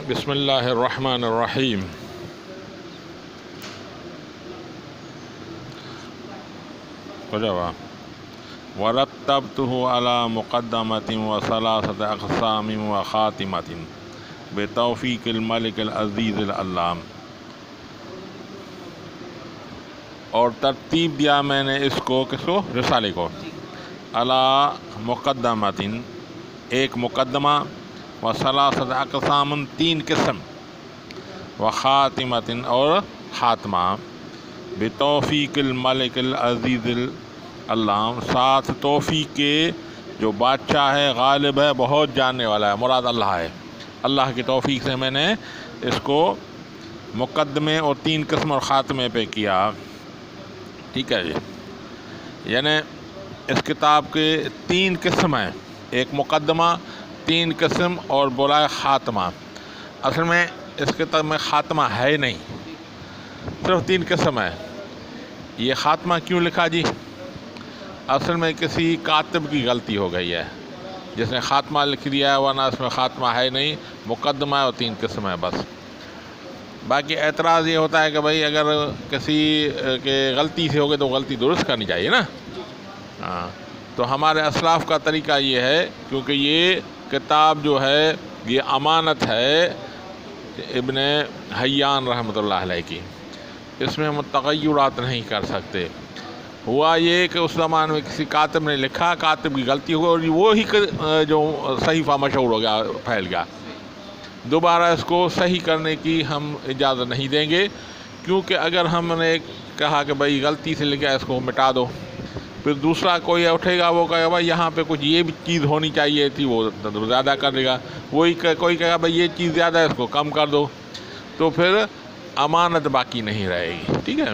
بسم اللہ الرحمن الرحیم۔ وَرَتَّبْتُهُ عَلَى مُقَدَّمَةٍ وَثَلَاثَةِ أَقْسَامٍ وَخَاتِمَةٍ بِتَوْفِيقِ الْمَلِكِ الْعَزِيزِ الْعَلَّامِ۔ اور ترتیب دیا میں نے اس کو، کس کو؟ رسالے کو، علی مقدمۃ، ایک مقدمہ، وثلاثۃ اقسام، تین قسم، وخاتمۃ، اور خاتمہ، بتوفیق الملک العزیز العلام، ساتھ توفیق کے جو بادشاہ ہے، غالب ہے، بہت جاننے والا ہے، مراد اللہ ہے۔ اللہ کی توفیق سے میں نے اس کو مقدمے اور تین قسم اور خاتمے پہ کیا، ٹھیک ہے جی۔ یعنی اس کتاب کے تین قسم ہیں، ایک مقدمہ، تین قسم، اور بولا خاتمہ۔ اصل میں اس کتاب میں خاتمہ ہے نہیں، صرف تین قسم ہے۔ یہ خاتمہ کیوں لکھا جی؟ اصل میں کسی کاتب کی غلطی ہو گئی ہے، جس نے خاتمہ لکھ دیا ہے، ورنہ اس میں خاتمہ ہے نہیں، مقدمہ ہے اور تین قسم ہے بس۔ باقی اعتراض یہ ہوتا ہے کہ بھائی اگر کسی کے غلطی سے ہوگی تو غلطی درست کرنی چاہیے نا۔ ہاں، تو ہمارے اسلاف کا طریقہ یہ ہے، کیونکہ یہ کتاب جو ہے یہ امانت ہے ابن حیان رحمۃ اللہ علیہ کی، اس میں ہم تغیرات نہیں کر سکتے۔ ہوا یہ کہ اس زمانے میں کسی کاتب نے لکھا، کاتب کی غلطی ہو گئی، اور وہی جو صحیفہ مشہور ہو گیا، پھیل گیا۔ دوبارہ اس کو صحیح کرنے کی ہم اجازت نہیں دیں گے، کیونکہ اگر ہم نے کہا کہ بھائی غلطی سے لکھا اس کو مٹا دو، پھر دوسرا کوئی اٹھے گا، وہ کہے گا بھائی یہاں پہ کچھ یہ بھی چیز ہونی چاہیے تھی، وہ زیادہ کر دے گا، وہی کوئی کہے گا بھائی یہ چیز زیادہ ہے، اس کو کم کر دو، تو پھر امانت باقی نہیں رہے گی، ٹھیک ہے۔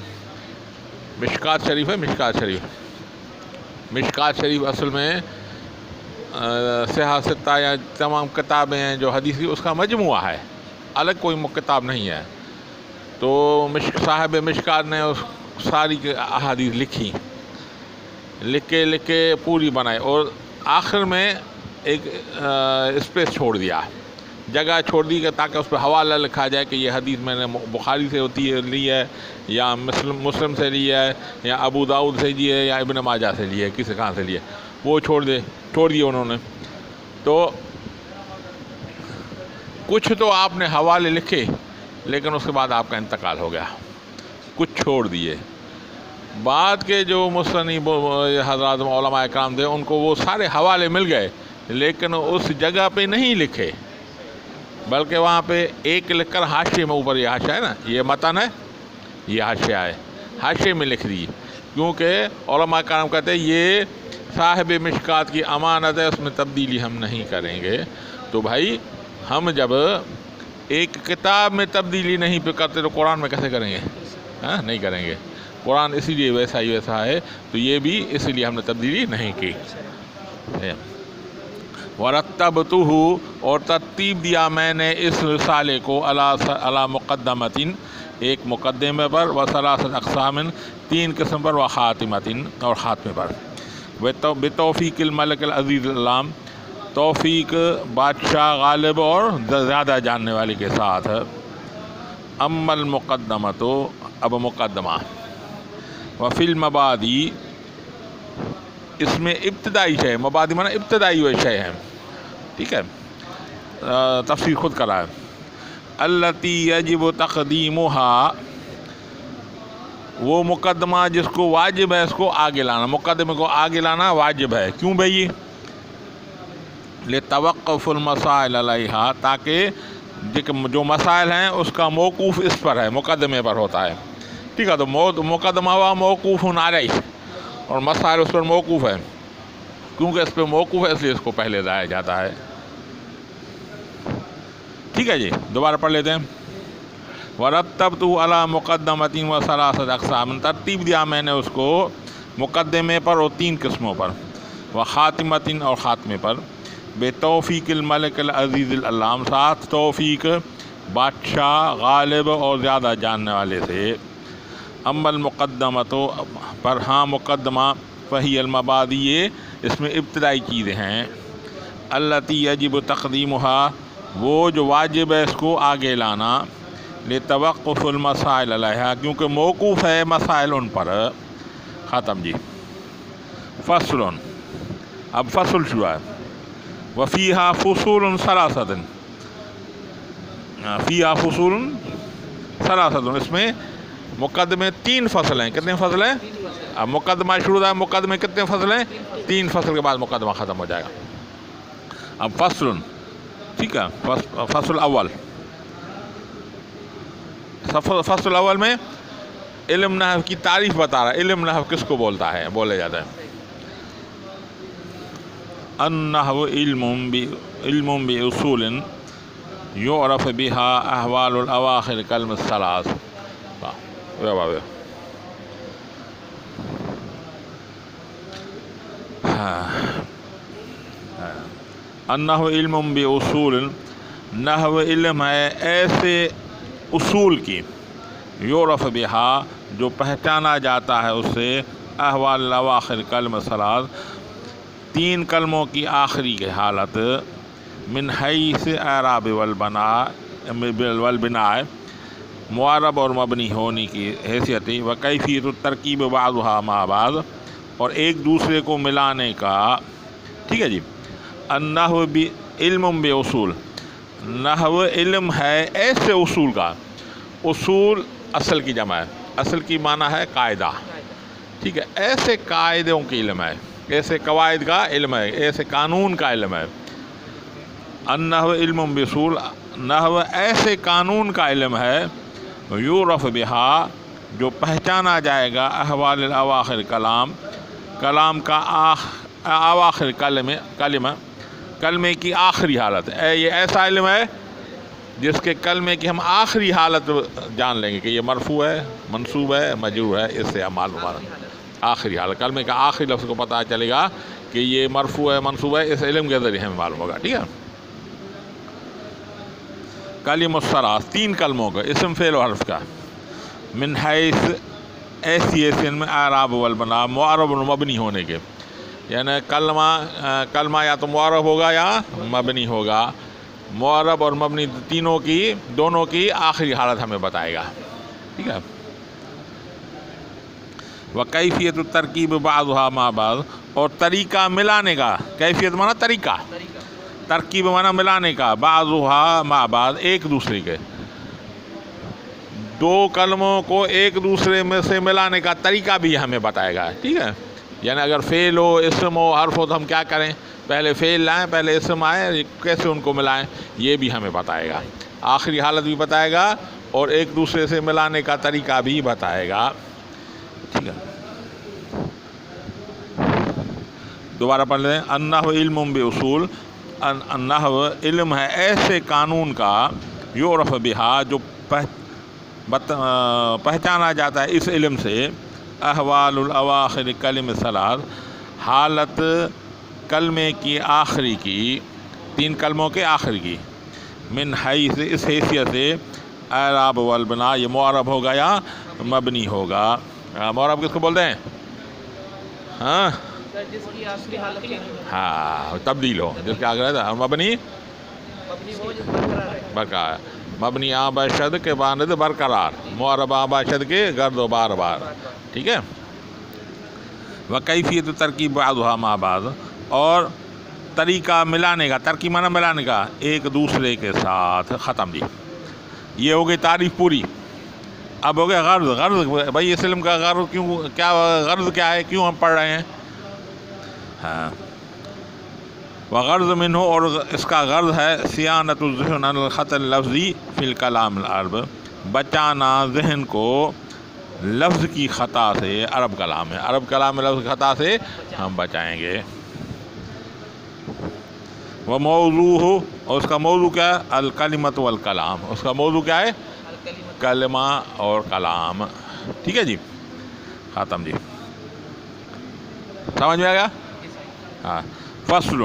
مشکات شریف ہے، مشکات شریف اصل میں صحاح ستہ یا تمام کتابیں ہیں جو حدیث کی، اس کا مجموعہ ہے، الگ کوئی کتاب نہیں ہے۔ تو صاحب مشکات نے اس ساری احادیث لکھ کے پوری بنائی، اور آخر میں ایک اسپیس چھوڑ دیا، جگہ چھوڑ دی کہ تاکہ اس پہ حوالہ لکھا جائے کہ یہ حدیث میں نے بخاری سے لی ہے، یا مسلم سے لی ہے، یا ابو داؤد سے لی ہے، یا ابن ماجہ سے لی ہے، کسی کہاں سے لی ہے، وہ چھوڑ دیے انہوں نے۔ تو کچھ تو آپ نے حوالے لکھے، لیکن اس کے بعد آپ کا انتقال ہو گیا، کچھ چھوڑ دیے۔ بعد کے جو مصنف حضرات علماء کرام تھے، ان کو وہ سارے حوالے مل گئے، لیکن اس جگہ پہ نہیں لکھے، بلکہ وہاں پہ ایک لکھ کر حاشیے میں، اوپر یہ حاشیہ ہے نا، یہ متن ہے، یہ حاشیہ ہے، حاشیے میں لکھ دی، کیونکہ علماء کرام کہتے ہیں یہ صاحب مشکات کی امانت ہے، اس میں تبدیلی ہم نہیں کریں گے۔ تو بھائی ہم جب ایک کتاب میں تبدیلی نہیں پہ کرتے تو قرآن میں کیسے کریں گے؟ ہاں، نہیں کریں گے۔ قرآن اسی لیے ویسا ہے، تو یہ بھی اسی لیے ہم نے تبدیلی نہیں کی۔ وَرَتَّبْتُهُ، اور ترتیب دیا میں نے اس رسالے کو، علی مقدمۃ، ایک مقدمے پر، وثلاثۃ اقسام، تین قسم پر، وخاتمۃ، اور خاتمے پر، بتوفیق الملک العزیز العلام، توفیق بادشاہ غالب اور زیادہ جاننے والے کے ساتھ۔ اما المقدمۃ، اب مقدمہ، وفی المبادی، اس میں ابتدائی شے، مبادی مانا ابتدائی ہوئے شے ہیں، ٹھیک ہے، تفسیر خود کرا ہے۔ التی یجب تقدیمها، وہ مقدمہ جس کو واجب ہے اس کو آگے لانا، مقدمے کو آگے لانا واجب ہے۔ کیوں بھئی؟ لتوقف المسائل علیہا، تاکہ جو مسائل ہیں اس کا موقوف اس پر ہے، مقدمے پر ہوتا ہے، ٹھیک ہے۔ تو مقدمہ ہوا موقوف علیہ، اور مسائل اس پر موقوف ہے، کیونکہ اس پہ موقوف ہے اس لیے اس کو پہلے لایا جاتا ہے، ٹھیک ہے جی۔ دوبارہ پڑھ لیتے ہیں۔ وَرَتَّبْتُهُ عَلَى مُقَدَّمَةٍ وَثَلَاثَةِ أَقْسَامٍ، ترتیب دیا میں نے اس کو مقدمے پر اور تین قسموں پر، وخاتمۃ، اور خاتمے پر، بتوفیق الملک العزیز العلام، ساتھ توفیق بادشاہ غالب اور زیادہ جاننے والے سے۔ اما المقدمۃ، پر ہاں مقدمہ، فہی المبادی، یہ اس میں ابتدائی چیزیں ہیں، التی یجب تقدیمها، وہ جو واجب ہے اس کو آگے لانا، لتوقف المسائل علیہا، کیونکہ موقوف ہے مسائل ان پر۔ ختم جی۔ فصل، اب فصل شروع ہے، وفیہا فصول ثلاثۃ، فیہا فصول ثلاثۃ، اس میں مقدمے 3 فصل ہیں۔ کتنے فصل ہیں؟ اب مقدمہ شروع ہے، مقدمے کتنے فصل ہیں؟ 3 فصل کے بعد مقدمہ ختم ہو جائے گا۔ اب فصل، ٹھیک ہے، فصل اول، فصل اول میں علم نحو کی تعریف بتا رہا ہے۔ علم نحو کس کو بولتا ہے، بولے جاتا ہے النحو علم باصول یعرف بها احوال الاواخر کلم الثلاث۔ النحو علم باصول، نحو علم ہے ایسے اصول کی، یعرف بہا جو پہچانا جاتا ہے اس سے، احوال الاواخر کلم الثلاث 3 کلموں کی آخری کی حالت، من حیث اعراب والبناء، معرب اور مبنی ہونے کی حیثیت، وکیفیت الترکیب بعضها مع بعض، اور ایک دوسرے کو ملانے کا، ٹھیک ہے جی۔ النحو علم باصول، نحو علم ہے ایسے اصول کا، اصول اصل کی جمع ہے، اصل کی معنی ہے قاعدہ، ٹھیک ہے، ایسے قاعدوں کی علم ہے، ایسے قواعد کا علم ہے، ایسے قانون کا علم ہے۔ النحو علم باصول، نحو ایسے قانون کا علم ہے، یعرف بہا جو پہچانا جائے گا، احوال الاواخر کلام کا اواخر کلمے کی آخری حالت ہے۔ یہ ایسا علم ہے جس کے کلمے کی ہم آخری حالت جان لیں گے کہ یہ مرفوع ہے، منصوب ہے، مجرور ہے، اس سے ہم معلوم ہے آخری حالت، کلمے کا آخری لفظ کو پتہ چلے گا کہ یہ مرفوع ہے، منصوب ہے، اس علم کے ذریعے ہمیں معلوم ہوگا، ٹھیک ہے۔ کلم الثلاث 3 کلموں کا، اسم فعل و حرف کا، من حیث ایسی ان میں اعراب والبناء، معرب و مبنی ہونے کے، یعنی کلمہ یا تو معرب ہوگا یا مبنی ہوگا، معرب اور مبنی دونوں کی آخری حالت ہمیں بتائے گا، ٹھیک ہے۔ وکیفیت الترکیب بعضها مع بعض، اور طریقہ ملانے کا، کیفیت مانا طریقہ، ترکیب مانا ملانے کا، بعضها مع بعض ایک دوسرے کے، 2 کلموں کو ایک دوسرے میں سے ملانے کا طریقہ بھی ہمیں بتائے گا، ٹھیک ہے۔ یعنی اگر فعل ہو، اسم ہو، حرف ہو تو ہم کیا کریں، پہلے فعل لائیں، پہلے اسم آئے، کیسے ان کو ملائیں، یہ بھی ہمیں بتائے گا، آخری حالت بھی بتائے گا اور ایک دوسرے سے ملانے کا طریقہ بھی بتائے گا، ٹھیک ہے۔ دوبارہ پڑھ لیں، النحو علم باصول، النحو علم ہے ایسے قانون کا، یعرف بہا جو پہچانا جاتا ہے اس علم سے، احوال الاواخر کلم الثلاث حالت کلمے کی آخری کی، 3 کلموں کے آخری کی، من حیث اس حیثیت سے، اعراب والبناء یہ معرب ہوگا یا مبنی ہوگا۔ معرب کس کو بولتے ہیں؟ ہاں جس کی آخری حالت ہاں تبدیل ہو، جس کے آخری حالت، مبنی برقرار، مبنی آبا شد کے باند برقرار، معرب آبا شد کے گرد و بار بار، ٹھیک ہے۔ وکیفیت ترکیب بعضها مع بعض، اور طریقہ ملانے کا، ترکیب مانا ملانے کا، ایک دوسرے کے ساتھ، ختم جی۔ یہ ہو گئی تعریف پوری۔ اب ہو گیا غرض بھائی اس علم کا غرض غرض کیا ہے، کیوں ہم پڑھ رہے ہیں؟ ہاں، وغرض منہ، اور اس کا غرض ہے صیانت الذہن عن الخطأ اللفظی فی الکلام العرب، بچانا ذہن کو لفظ کی خطا سے عرب کلام میں، عرب کلام میں لفظ کی خطا سے ہم بچائیں گے۔ وہ موضوع، اور اس کا موضوع کیا ہے؟ الکلمۃ والکلام، اس کا موضوع کیا ہے؟ کلمہ اور کلام، ٹھیک ہے جی، ختم جی، سمجھ میں آ گیا؟ ہاں۔ فصل،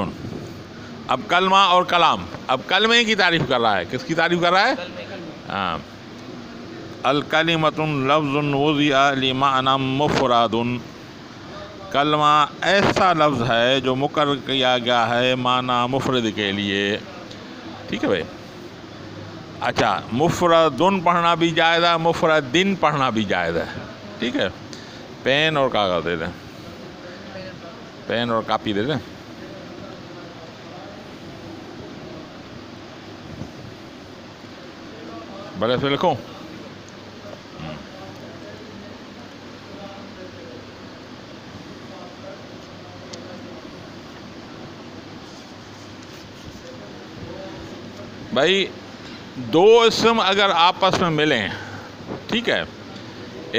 اب کلمہ اور کلام، اب کلمے کی تعریف کر رہا ہے، کس کی تعریف کر رہا ہے؟ ہاں، الکلمۃ لفظ وضع لمعنی مفرد، کلمہ ایسا لفظ ہے جو مقرر کیا گیا ہے معنی مفرد کے لیے، ٹھیک ہے بھائی. اچھا، مفردن پڑھنا بھی جائز ہے، مفردن پڑھنا بھی جائز ہے، ٹھیک ہے. پین اور کاغذ دے دیں، پین اور کاپی دے دیں. بڑے سے لکھوں. بھائی دو اسم اگر آپس میں ملیں، ٹھیک ہے،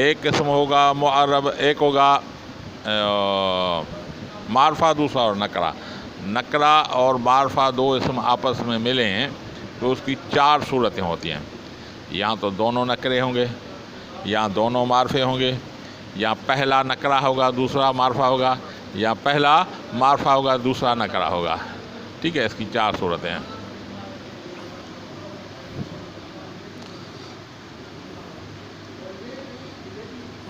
ایک اسم ہوگا معرب، ایک ہوگا معرفہ، دوسرا اور نکرہ. نکرہ اور معرفہ دو اسم آپس میں ملیں تو اس کی چار صورتیں ہوتی ہیں. یا تو دونوں نکرے ہوں گے، یا دونوں معرفے ہوں گے، یا پہلا نکرہ ہوگا دوسرا معرفہ ہوگا، یا پہلا معرفہ ہوگا دوسرا نکرہ ہوگا، ٹھیک ہے. اس کی چار صورتیں ہیں.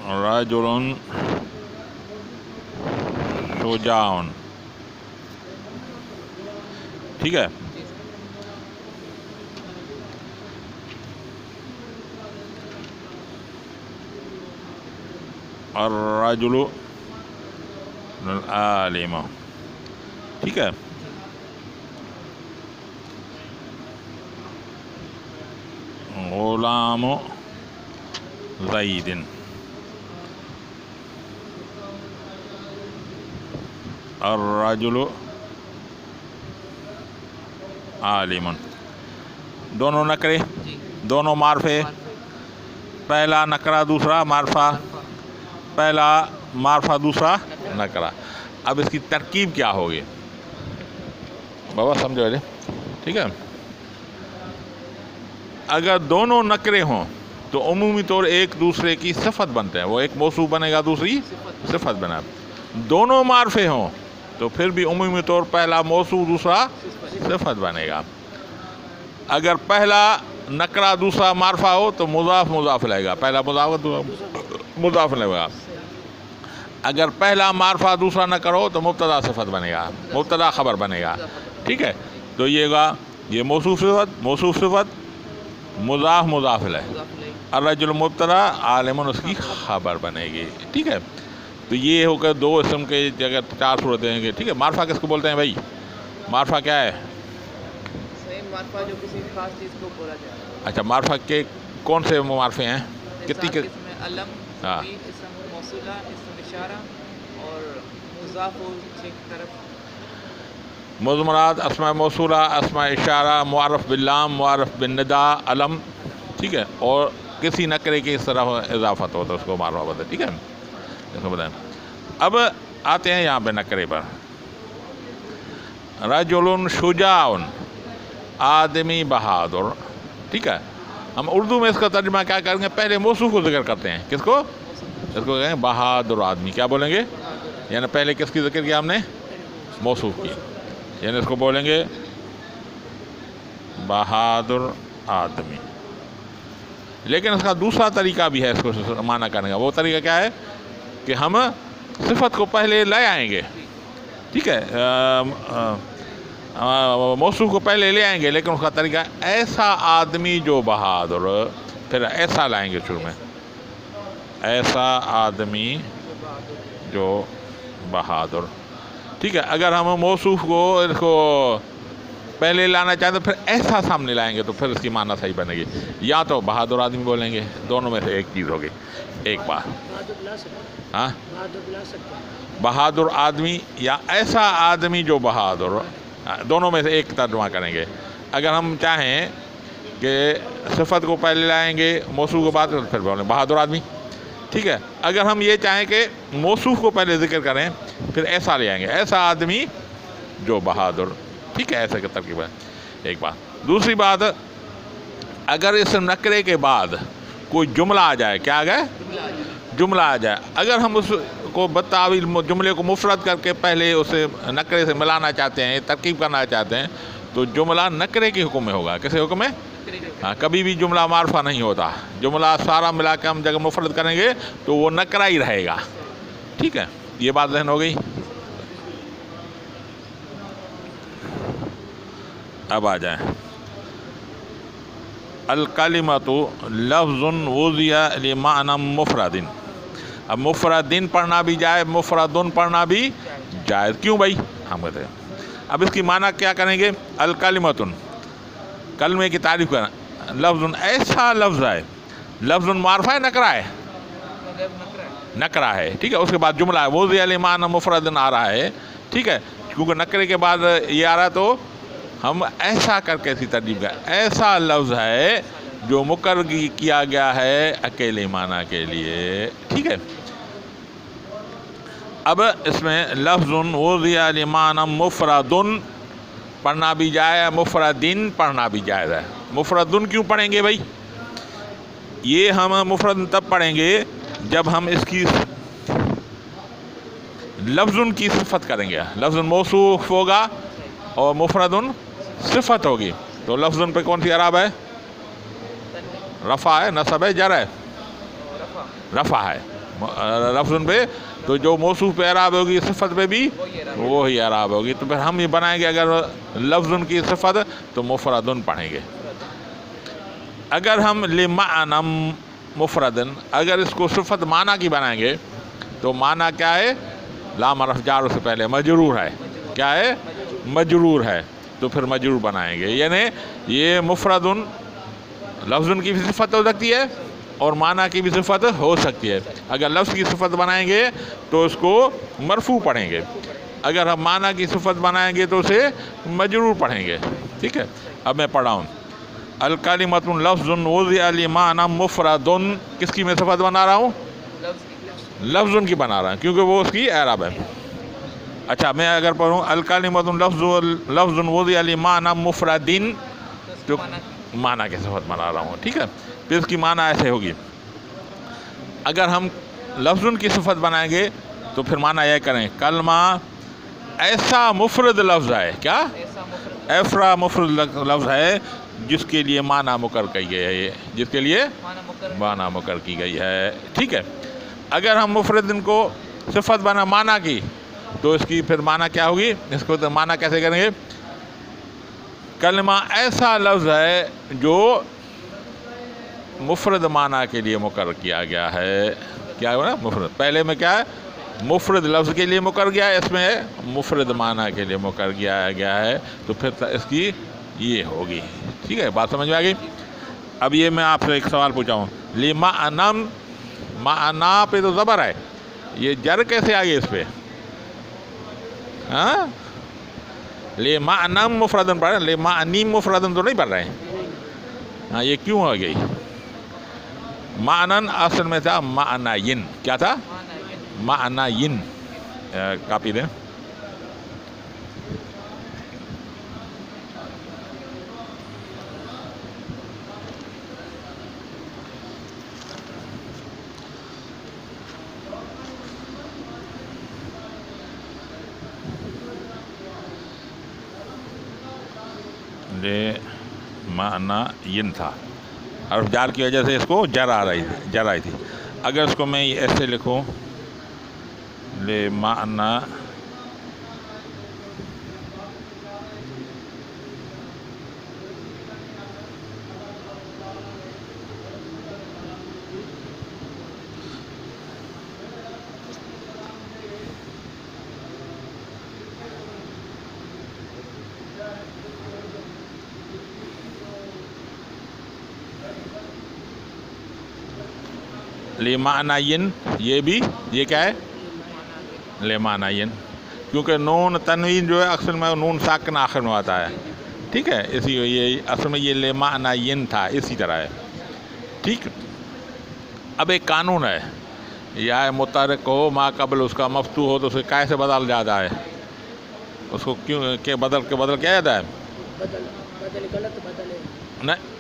رجل شجاع، ٹھیک ہے. الرجل العالم، ٹھیک ہے. غلام زید، الرجل عالم. دونوں نکرے، دونوں معرفے، پہلا نکرہ دوسرا معرفہ، پہلا معرفہ دوسرا نکرہ. اب اس کی ترکیب کیا ہوگی بابا سمجھو جی، ٹھیک ہے. اگر دونوں نکرے ہوں تو عمومی طور ایک دوسرے کی صفت بنتے ہیں، وہ ایک موصوف بنے گا دوسری صفت بنا. دونوں معرفے ہوں تو پھر بھی عمومی طور پہلا موصوف دوسرا صفت بنے گا. اگر پہلا نکرہ دوسرا معرفہ ہو تو مضاف مضاف لے گا، پہلا مضاف لے گا. اگر پہلا معرفہ دوسرا نکرہ ہو تو مبتدا صفت بنے گا، مبتدا خبر بنے گا، ٹھیک ہے. تو یہ موصوف صفت مضاف مضاف لے، الرجل مبتدا، عالم اس کی خبر بنے گی، ٹھیک ہے. تو یہ ہو کر دو اسم کے جگہ چار صورتیں ہیں، ٹھیک ہے. معرفہ کس کو بولتے ہیں بھائی؟ معرفہ کیا ہے؟ معرفہ جو کسی خاص چیز کو بولا جائے. اچھا، معرفہ کے کون سے معرفے ہیں؟ کتنی علم، ہاں، اسم موصولہ، اسم اشارہ اور مضاف ایک طرف. مضمرات اسماء موصولہ، اسماء اشارہ، معرف باللام، معرف بالندا، علم، ٹھیک ہے. اور کسی نکرے کی اس طرح اضافت ہو تو اس کو معرفہ بولتے ہیں، ٹھیک ہے. اس کو بتائیں. اب آتے ہیں یہاں پہ نکرے پر. رجل شجاع، آدمی بہادر، ٹھیک ہے. ہم اردو میں اس کا ترجمہ کیا کریں گے؟ پہلے موصوف کو ذکر کرتے ہیں. کس کو؟ اس کو کہیں بہادر آدمی. کیا بولیں گے؟ یعنی پہلے کس کی ذکر کیا ہم نے؟ موصوف کی. یعنی اس کو بولیں گے بہادر آدمی. لیکن اس کا دوسرا طریقہ بھی ہے اس کو معنی کرنے کا. وہ طریقہ کیا ہے کہ ہم صفت کو پہلے لے آئیں گے، ٹھیک ہے. موصوف کو پہلے لے آئیں گے، لیکن اس کا طریقہ ایسا آدمی جو بہادر، پھر ایسا لائیں گے شروع میں، ایسا آدمی جو بہادر، ٹھیک ہے. اگر ہم موصوف کو اس کو پہلے لانا چاہیں تو پھر ایسا سامنے لائیں گے تو پھر اس کی معنی صحیح بنے گی. یا تو بہادر آدمی بولیں گے، دونوں میں سے ایک چیز ہوگی. ایک بات، ہاں، بہادر آدمی یا ایسا آدمی جو بہادر، دونوں میں سے ایک ترجمہ کریں گے. اگر ہم چاہیں کہ صفت کو پہلے لائیں گے موصوف کو بعد، پھر بولیں بہادر آدمی، ٹھیک ہے. اگر ہم یہ چاہیں کہ موصوف کو پہلے ذکر کریں پھر ایسا لے آئیں گے، ایسا آدمی جو بہادر، ٹھیک ہے. ایسا کی ترکیب ہے. ایک بات. دوسری بات، اگر اس نکرے کے بعد کوئی جملہ آ جائے، کیا آ جائے؟ جملہ آ جائے. اگر ہم اس کو بتاویل جملے کو مفرد کر کے پہلے اسے نکرے سے ملانا چاہتے ہیں، ترکیب کرنا چاہتے ہیں، تو جملہ نکرے کے حکم میں ہوگا. کیسے حکم ہے؟ ہاں، کبھی بھی جملہ معرفہ نہیں ہوتا. جملہ سارا ملا کے ہم جگہ مفرد کریں گے تو وہ نکرہ ہی رہے گا، ٹھیک ہے. یہ بات ذہن ہو گئی. اب آ جائیں. الکلمۃ لفظ وضع لمعنی مفرد. اب مفردن پڑھنا بھی جائز، مفردن پڑھنا بھی جائز. کیوں بھائی؟ ہم کہتے ہیں اب اس کی معنی کیا کریں گے. الکلمۃ، کلمے کی تعریف کرنا. لفظ ایسا لفظ ہے، لفظ معرفہ ہے نکرہ ہے؟ نکرہ ہے. ٹھیک ہے. اس کے بعد جملہ ہے وضع لمعنی مفردن آ رہا ہے. ٹھیک ہے. کیونکہ نکرے کے بعد یہ آ رہا ہے تو ہم ایسا کر کے اسی ترتیب کا ایسا لفظ ہے جو مقرر کیا گیا ہے اکیلے معنی کے لیے. ٹھیک ہے. اب اس میں لفظ وضع لمعنی مفردن پڑھنا بھی جائز، مفردن پڑھنا بھی جائز ہے. مفردن کیوں پڑھیں گے بھائی؟ یہ ہم مفرد تب پڑھیں گے جب ہم اس کی لفظ کی صفت کریں گے. لفظ موصوف ہوگا اور مفرد صفت ہوگی. تو لفظ پہ کون سی اعراب ہے؟ رفع ہے، نصب ہے، جر ہے؟ رفع ہے لفظ پہ. تو جو موصوف پہ اعراب ہوگی صفت پہ بھی وہی اعراب ہوگی. تو پھر ہم یہ بنائیں گے اگر لفظ کی صفت تو مفرد پڑھیں گے. اگر ہم لمعنی مفردن اگر اس کو صفت معنی کی بنائیں گے تو معنی کیا ہے؟ لام حرف جار سے پہلے مجرور ہے. کیا ہے؟ مجرور ہے. تو پھر مجرور بنائیں گے. یعنی یہ مفرد لفظ کی بھی صفت ہو سکتی ہے اور معنی کی بھی صفت ہو سکتی ہے. اگر لفظ کی صفت بنائیں گے تو اس کو مرفوع پڑھیں گے. اگر ہم معنی کی صفت بنائیں گے تو اسے مجرور پڑھیں گے. ٹھیک ہے. اب میں پڑھا ہوں. الکلمۃ لفظ وضع لمعنی مفرد. کس کی میں صفت بنا رہا ہوں؟ لفظ کی بنا رہا ہوں کیونکہ وہ اس کی اعراب ہے. اچھا میں اگر پڑھوں الکلمۃ لفظ وضع لمعنی مفرد تو معنی کی صفت بنا رہا ہوں. ٹھیک ہے. پھر اس کی معنی ایسے ہوگی. اگر ہم لفظ کی صفت بنائیں گے تو پھر معنی یہ کریں کلمہ ایسا مفرد لفظ ہے. کیا؟ ایسا مفرد لفظ ہے جس کے لیے معنی مقرر کی گئی ہے، جس کے لیے معنی مقرر کی گئی ہے. ٹھیک ہے. اگر ہم مفرد کو صفت بنا معنی کی تو اس کی پھر معنی کیا ہوگی؟ اس کو معنی کیسے کریں گے؟ کلمہ ایسا لفظ ہے جو مفرد معنی کے لیے مقرر کیا گیا ہے. کیا ہے نا؟ مفرد. پہلے میں کیا ہے؟ مفرد لفظ کے لیے مقرر گیا ہے. اس میں مفرد معنی کے لیے مقرر کیا گیا ہے. تو پھر اس کی یہ ہوگی. ٹھیک ہے. بات سمجھ میں آ گئی؟ اب یہ میں آپ سے ایک سوال پوچھا ہوں. لمعنی معنی پہ تو زبر ہے، یہ جر کیسے آ گئی اس پہ؟ ہاں لمعنی مفردن پڑھ رہے ہیں، لمعنی مفردن تو نہیں پڑھ رہے ہیں. ہاں یہ کیوں ہو گئی؟ معنن اصل میں تھا معنین. کیا تھا؟ معنین. کاپی دیں. معنین تھا. حرف جار کی وجہ سے اس کو جر آئی تھی. اگر اس کو میں ایسے لکھوں لمعنی لمعنین، یہ کیا ہے؟ لمعنین. کیونکہ نون تنوین جو ہے اکثر میں نون ساکن آخر میں آتا ہے. ٹھیک ہے. اسی یہ اصل میں یہ لمعنین تھا. اسی طرح ہے. ٹھیک. اب ایک قانون ہے، یا متحرک ہو ما قبل اس کا مفتوح ہو تو اسے کیسے بدل جاتا ہے؟ اس کو کیوں کہ بدل کیا جاتا ہے؟ نہیں،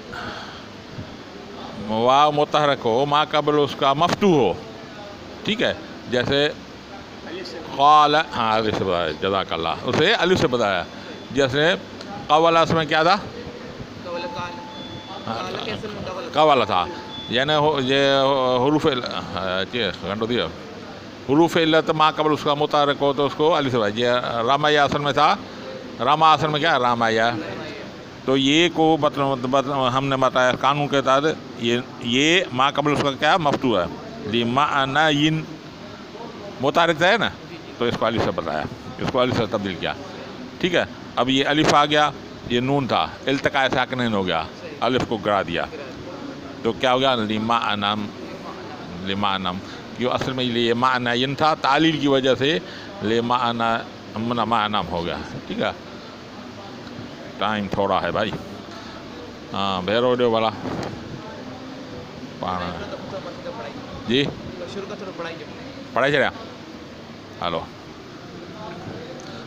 واو متحرک ہو ما قبل اس کا مفتوح ہو. ٹھیک ہے. جیسے قال، ہاں الف سے بتایا. جزاک اللہ. اسے الف سے بتایا. جیسے قول اس میں کیا تھا؟ قول تھا. یعنی یہ حروف گھنٹو دیا حروف علت ماں قبل اس کا متحرک ہو تو اس کو الف سے یہ رامایا اصل میں تھا، راما اصل میں کیا ہے رامایا، تو یہ کو مطلب ہم نے بتایا قانون کے تحت یہ ماں قبل اس کا کیا مفتوح ہے، لمعنین متحرک ہے نا، تو اس کو الف سے بتایا، اس کو الف سے تبدیل کیا، ٹھیک ہے۔ اب یہ الف آ گیا، یہ نون تھا، التقاء ساکنین ہو گیا، الف کو گرا دیا، تو کیا ہو گیا لمعنم، لمعنم، جو اصل میں یہ معنین تھا، تعلیل کی وجہ سے لمعنم ہو گیا، ٹھیک ہے۔ ٹائم تھوڑا ہے بھائی، ہاں بہرو ڈیو والا جی پڑھائی چڑھا ہلو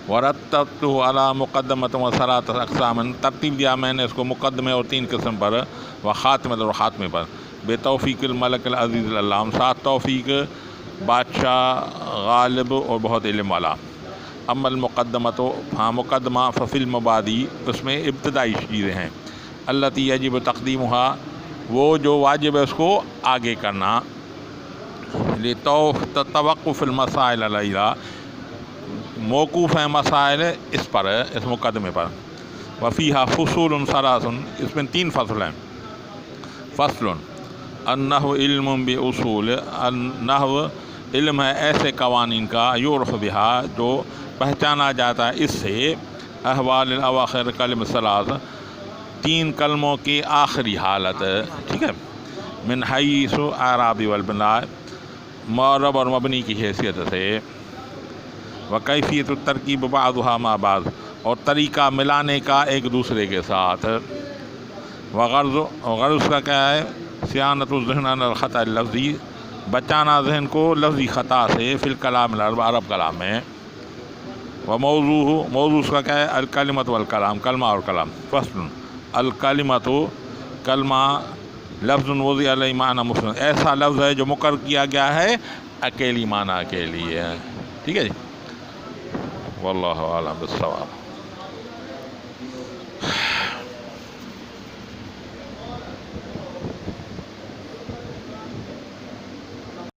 ورتبت علی مقدمۃ و ثلاث اقسام، ترتیب دیا میں نے اس کو مقدمے اور 3 قسم پر، و خاتمۃ اور خاتمے پر، بے توفیق الملک العزیز العلام، ساتھ توفیق بادشاہ غالب اور بہت علم والا۔ اما المقدمۃ، ہاں مقدمہ، ففی المبادی، اس میں ابتدائی چیزیں ہیں، التی یجب تقدیمها، وہ جو واجب ہے اس کو آگے کرنا، توقف المسائل علیہا، موقوف ہیں مسائل اس پر، اس مقدمے پر، وفیہا فصول ثلاث، اس میں 3 فصل ہیں۔ فصل النحو علم باصول، النحو علم ہے ایسے قوانین کا، یعرف بہا، جو پہچانا جاتا ہے اس سے، احوال الاواخر کلم ثلاث، 3 کلموں کی آخری حالت، ٹھیک ہے، من حیث اعراب والبناء، معرب اور مبنی کی حیثیت سے، وکیفیت الترکیب بعضها مع بعض، اور طریقہ ملانے کا ایک دوسرے کے ساتھ، وغرض کا کیا ہے، صیانت الذہن عن الخطأ اللفظی، بچانا ذہن کو لفظی خطا سے، فی الکلام العرب، عرب کلام میں، موضوع اس کا کیا ہے، الکلمۃ والکلام، کلمہ اور کلام۔ فصل الکلمۃ، کلمہ لفظ وضع علیہ معنی مفرد، ایسا لفظ ہے جو مقرر کیا گیا ہے اکیلی معنی کے لیے، ٹھیک ہے جی، واللہ اعلم بالصواب۔